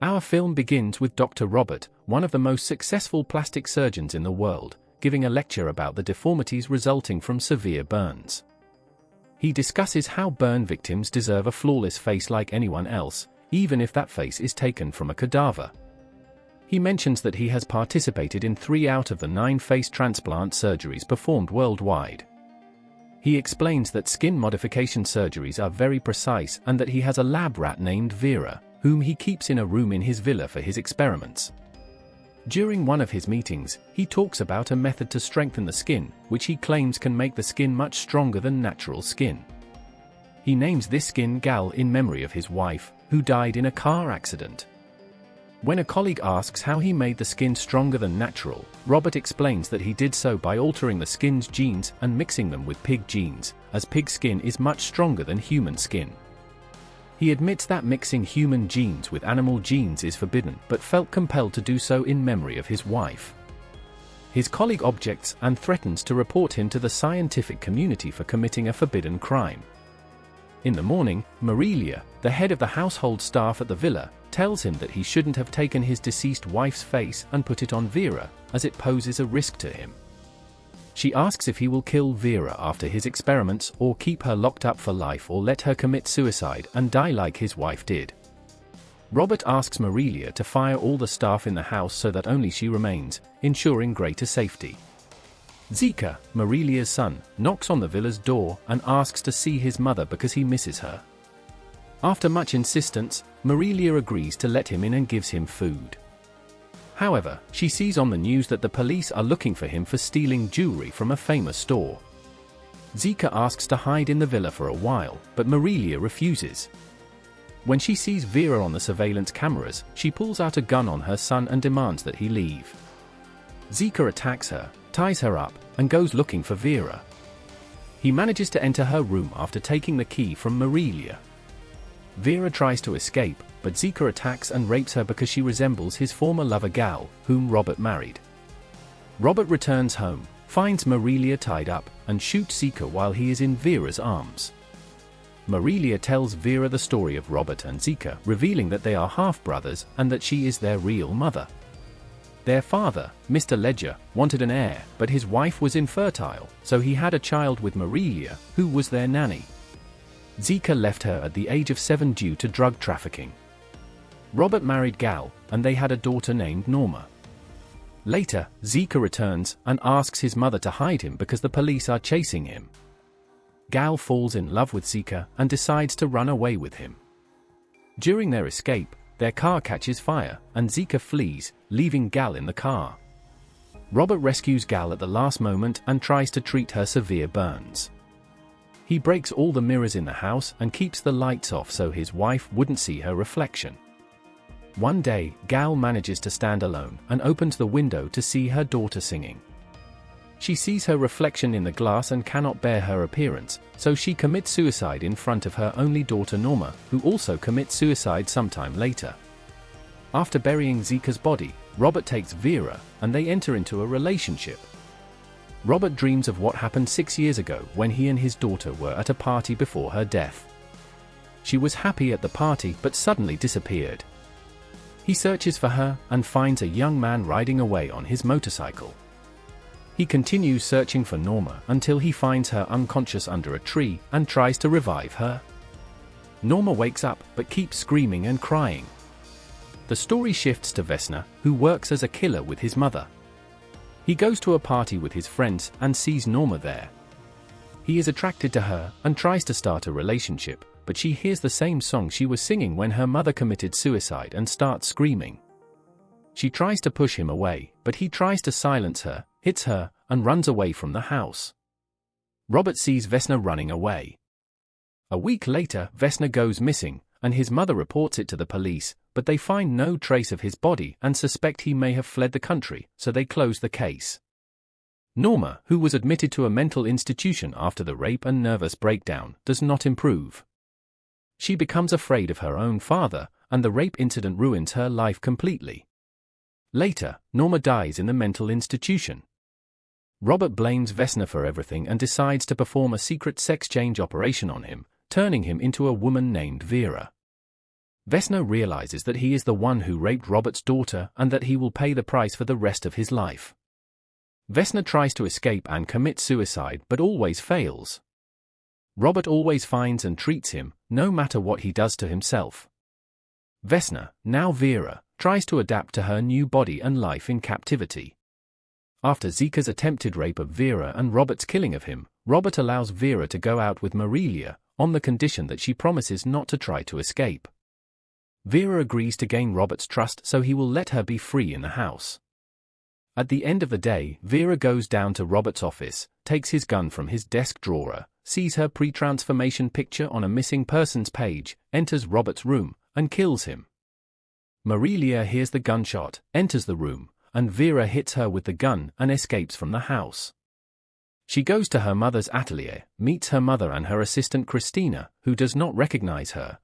Our film begins with Dr. Robert, one of the most successful plastic surgeons in the world, giving a lecture about the deformities resulting from severe burns. He discusses how burn victims deserve a flawless face like anyone else, even if that face is taken from a cadaver. He mentions that he has participated in 3 out of the 9 face transplant surgeries performed worldwide. He explains that skin modification surgeries are very precise and that he has a lab rat named Vera, whom he keeps in a room in his villa for his experiments. During one of his meetings, he talks about a method to strengthen the skin, which he claims can make the skin much stronger than natural skin. He names this skin Gal in memory of his wife, who died in a car accident. When a colleague asks how he made the skin stronger than natural, Robert explains that he did so by altering the skin's genes and mixing them with pig genes, as pig skin is much stronger than human skin. He admits that mixing human genes with animal genes is forbidden, but felt compelled to do so in memory of his wife. His colleague objects and threatens to report him to the scientific community for committing a forbidden crime. In the morning, Marilia, the head of the household staff at the villa, tells him that he shouldn't have taken his deceased wife's face and put it on Vera, as it poses a risk to him. She asks if he will kill Vera after his experiments or keep her locked up for life or let her commit suicide and die like his wife did. Robert asks Marilia to fire all the staff in the house so that only she remains, ensuring greater safety. Zika, Marilia's son, knocks on the villa's door and asks to see his mother because he misses her. After much insistence, Marilia agrees to let him in and gives him food. However, she sees on the news that the police are looking for him for stealing jewelry from a famous store. Zika asks to hide in the villa for a while, but Marilia refuses. When she sees Vera on the surveillance cameras, she pulls out a gun on her son and demands that he leave. Zika attacks her, ties her up, and goes looking for Vera. He manages to enter her room after taking the key from Marilia. Vera tries to escape, but Zika attacks and rapes her because she resembles his former lover Gal, whom Robert married. Robert returns home, finds Marilia tied up, and shoots Zika while he is in Vera's arms. Marilia tells Vera the story of Robert and Zika, revealing that they are half-brothers and that she is their real mother. Their father, Mr. Ledgard, wanted an heir, but his wife was infertile, so he had a child with Marilia, who was their nanny. Zika left her at the age of 7 due to drug trafficking. Robert married Gal, and they had a daughter named Norma. Later, Zika returns and asks his mother to hide him because the police are chasing him. Gal falls in love with Zika and decides to run away with him. During their escape, their car catches fire, and Zika flees, leaving Gal in the car. Robert rescues Gal at the last moment and tries to treat her severe burns. He breaks all the mirrors in the house and keeps the lights off so his wife wouldn't see her reflection. One day, Gal manages to stand alone and opens the window to see her daughter singing. She sees her reflection in the glass and cannot bear her appearance, so she commits suicide in front of her only daughter Norma, who also commits suicide sometime later. After burying Zika's body, Robert takes Vera, and they enter into a relationship. Robert dreams of what happened 6 years ago when he and his daughter were at a party before her death. She was happy at the party but suddenly disappeared. He searches for her and finds a young man riding away on his motorcycle. He continues searching for Norma until he finds her unconscious under a tree and tries to revive her. Norma wakes up but keeps screaming and crying. The story shifts to Vesna, who works as a killer with his mother. He goes to a party with his friends and sees Norma there. He is attracted to her and tries to start a relationship, but she hears the same song she was singing when her mother committed suicide and starts screaming. She tries to push him away, but he tries to silence her, hits her, and runs away from the house. Robert sees Vesna running away. A week later, Vesna goes missing, and his mother reports it to the police, but they find no trace of his body and suspect he may have fled the country, so they close the case. Norma, who was admitted to a mental institution after the rape and nervous breakdown, does not improve. She becomes afraid of her own father, and the rape incident ruins her life completely. Later, Norma dies in the mental institution. Robert blames Vesna for everything and decides to perform a secret sex change operation on him, turning him into a woman named Vera. Vesna realizes that he is the one who raped Robert's daughter and that he will pay the price for the rest of his life. Vesna tries to escape and commit suicide but always fails. Robert always finds and treats him, no matter what he does to himself. Vesna, now Vera, tries to adapt to her new body and life in captivity. After Zika's attempted rape of Vera and Robert's killing of him, Robert allows Vera to go out with Marilia, on the condition that she promises not to try to escape. Vera agrees to gain Robert's trust so he will let her be free in the house. At the end of the day, Vera goes down to Robert's office, takes his gun from his desk drawer, sees her pre-transformation picture on a missing persons page, enters Robert's room, and kills him. Marilia hears the gunshot, enters the room, and Vera hits her with the gun and escapes from the house. She goes to her mother's atelier, meets her mother and her assistant Christina, who does not recognize her,